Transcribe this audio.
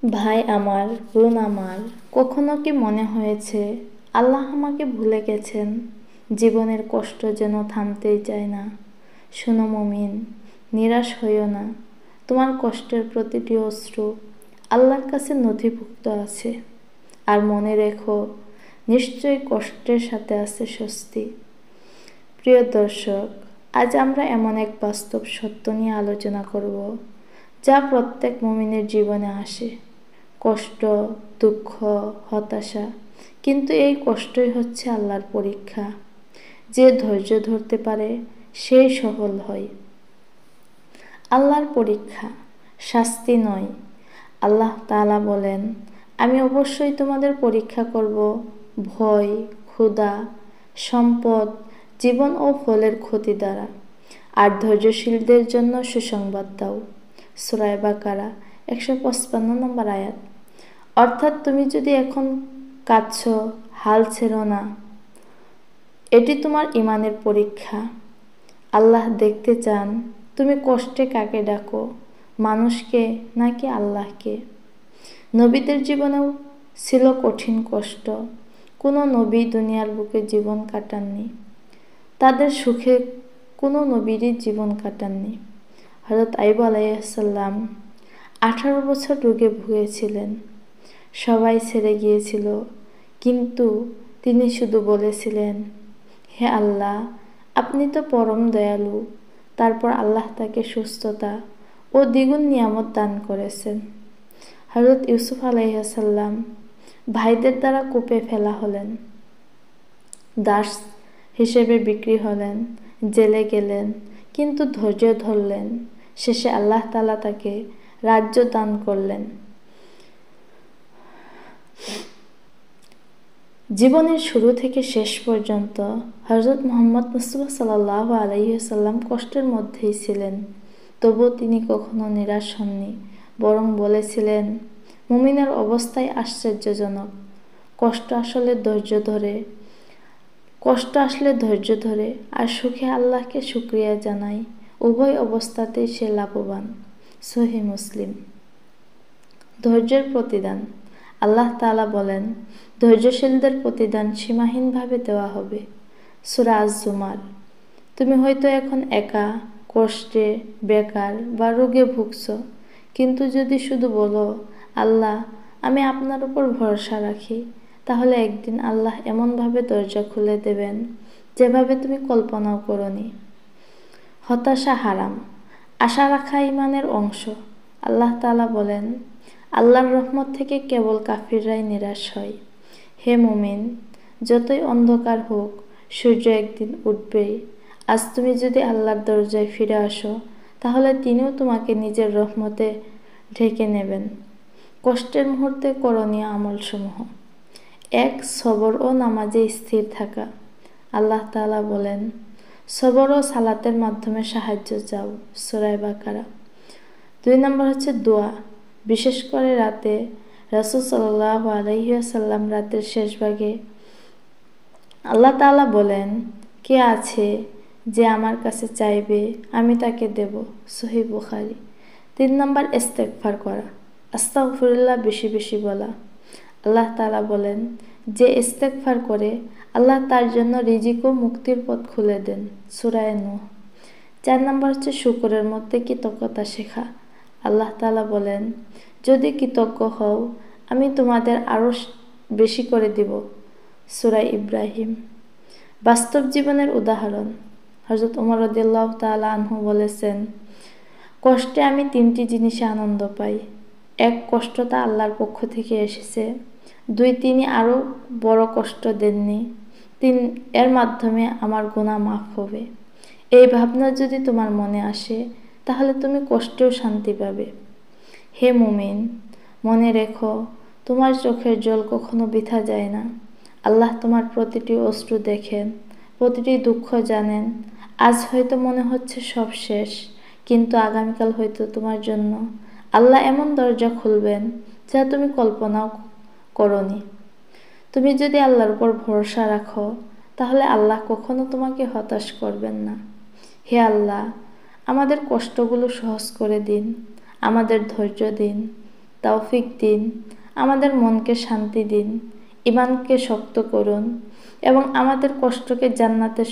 ভাই আমার, বোন আমার, কখনো কি মনে হয়েছে আল্লাহ আমাকে ভুলে গেছেন? জীবনের কষ্ট যেন থামতেই চায় না। শোনো মুমিন, নিরাশ হইও না। তোমার কষ্টের প্রতিটি অশ্রু আল্লাহর কাছে নথিভুক্ত আছে। আর মনে রেখো, নিশ্চয়ই কষ্টের সাথে আছে স্বস্তি। প্রিয় দর্শক, আজ আমরা এমন এক বাস্তব সত্য নিয়ে আলোচনা করব, যা প্রত্যেক মুমিনের জীবনে আসে। কষ্ট, দুঃখ, হতাশা, কিন্তু এই কষ্টই হচ্ছে আল্লাহর পরীক্ষা। যে ধৈর্য ধরতে পারে সেই সফল হয়। আল্লাহর পরীক্ষা, শাস্তি নয়। আল্লাহ তাআলা বলেন, আমি অবশ্যই তোমাদের পরীক্ষা করব ভয়, ক্ষুধা, সম্পদ, জীবন ও ফলের ক্ষতি দ্বারা। আর ধৈর্যশীলদের জন্য সুসংবাদ দাও। সূরা বাকারা 155 নম্বর আয়াত। অর্থাৎ তুমি যদি এখন কাঁদছ, হাল ছেড়ো না। এটি তোমার ঈমানের পরীক্ষা। আল্লাহ দেখতে চান তুমি কষ্টে কাকে ডাকো, মানুষকে নাকি আল্লাহকে। নবীদের জীবনেও ছিল কঠিন কষ্ট। কোনো নবী দুনিয়ার বুকে জীবন কাটাননি। তাদের সুখে কোনো নবীরই জীবন কাটাননি। হযরত আইয়ুব আলাইহিসসালাম 18 বছর রোগে ভুগেছিলেন। সবাই ছেড়ে গিয়েছিল, কিন্তু তিনি শুধু বলেছিলেন, হে আল্লাহ, আপনি তো পরম দয়ালু। তারপর আল্লাহ তাকে সুস্থতা ও দ্বিগুণ নিয়ামত দান করেছেন। হযরত ইউসুফ আলাইহিসসালাম ভাইদের দ্বারা কূপে ফেলা হলেন, দাস হিসেবে বিক্রি হলেন, জেলে গেলেন, কিন্তু ধৈর্য ধরলেন। শেষে আল্লাহ তাআলা তাকে রাজ্য দান করলেন। জীবনের শুরু থেকে শেষ পর্যন্ত হযরত মুহাম্মদ মুস্তাফা সাল্লাল্লাহু আলাইহি ওয়াসাল্লাম কষ্টের মধ্যেই ছিলেন। তবুও তিনি কখনো নিরাশ হননি, বরং বলেছিলেন, মুমিনের অবস্থাই আশ্চর্যজনক। কষ্ট আসলে ধৈর্য ধরে আর সুখে আল্লাহকে শুকরিয়া জানায়। উভয় অবস্থাতেই সে লাভবান। সহিহ মুসলিম। ধৈর্যের প্রতিদান। আল্লাহ তাআলা বলেন, ধৈর্যশীলদের প্রতিদান সীমাহীনভাবে দেওয়া হবে। সূরা আজ-জুমার। তুমি হয়তো এখন একা, কষ্টে, বেকার বা রোগে ভুগছ, কিন্তু যদি শুধু বলো, আল্লাহ, আমি আপনার উপর ভরসা রাখি, তাহলে একদিন আল্লাহ এমনভাবে দরজা খুলে দেবেন যেভাবে তুমি কল্পনাও করোনি। হতাশা হারাম, আশা রাখা ঈমানের অংশ। আল্লাহ তাআলা বলেন, আল্লাহর রহমত থেকে কেবল কাফিররাই নিরাশ হয়। হে মুমিন, যতই অন্ধকার হোক, সূর্য একদিন উঠবেই। আজ তুমি যদি আল্লাহর দরজায় ফিরে আসো, তাহলে তিনিও তোমাকে নিজের রহমতে ঢেকে নেবেন। কষ্টের মুহূর্তে করণীয় আমলসমূহ। 1. সবর ও নামাজে স্থির থাকা। আল্লাহ তাআলা বলেন, সবর ও সালাতের মাধ্যমে সাহায্য চাও। সূরা বাকারা। 2 নম্বর হচ্ছে দোয়া, বিশেষ করে রাতে। রাসূল সাল্লাল্লাহু আলাইহি ওয়াসাল্লাম রাতের শেষ ভাগে আল্লাহ তাআলা বলেন, কে আছে যে আমার কাছে চাইবে, আমি তাকে দেব। সহিহ বুখারী। 3 নম্বর ইস্তেগফার করা, আস্তাগফিরুল্লাহ বেশি বেশি বলা। আল্লাহ তাআলা বলেন, যে ইস্তেগফার করে আল্লাহ তার জন্য রিজিক ও মুক্তির পথ খুলে দেন। সূরা নূহ। 4 নম্বর হচ্ছে শুকরের মধ্যে কৃতজ্ঞতা শেখা। আল্লাহ তাআলা বলেন, যদি কৃতজ্ঞ হও, আমি তোমাদের আরো বেশি করে দিব। সূরা ইব্রাহিম। বাস্তব জীবনের উদাহরণ। হযরত ওমর রাদিয়াল্লাহু তাআলা আনহু বলেছেন, কষ্টে আমি 3টি জিনিসে আনন্দ পাই। 1. কষ্টটা আল্লাহর পক্ষ থেকে এসেছে। 2. তিনি আরো বড় কষ্ট দেননি। 3. এর মাধ্যমে আমার গুনাহ মাফ হবে। এই ভাবনা যদি তোমার মনে আসে, তাহলে তুমি কষ্টেও শান্তি পাবে। হে মুমিন, মনে রেখো, তোমার চোখের জল কখনো বৃথা যায় না। আল্লাহ তোমার প্রতিটি অশ্রু দেখেন, প্রতিটি দুঃখ জানেন। আজ হয়তো মনে হচ্ছে সব শেষ, কিন্তু আগামীকাল হয়তো তোমার জন্য আল্লাহ এমন দরজা খুলবেন যা তুমি কল্পনাও করোনি। তুমি যদি আল্লাহর উপর ভরসা রাখো, তাহলে আল্লাহ কখনো তোমাকে হতাশ করবেন না। হে আল্লাহ, আমাদের কষ্টগুলো সহজ করে দিন, আমাদের ধৈর্য দিন, তৌফিক দিন, আমাদের মনকে শান্তি দিন, ঈমানকে শক্ত করুন এবং আমাদের কষ্টকে জান্নাতের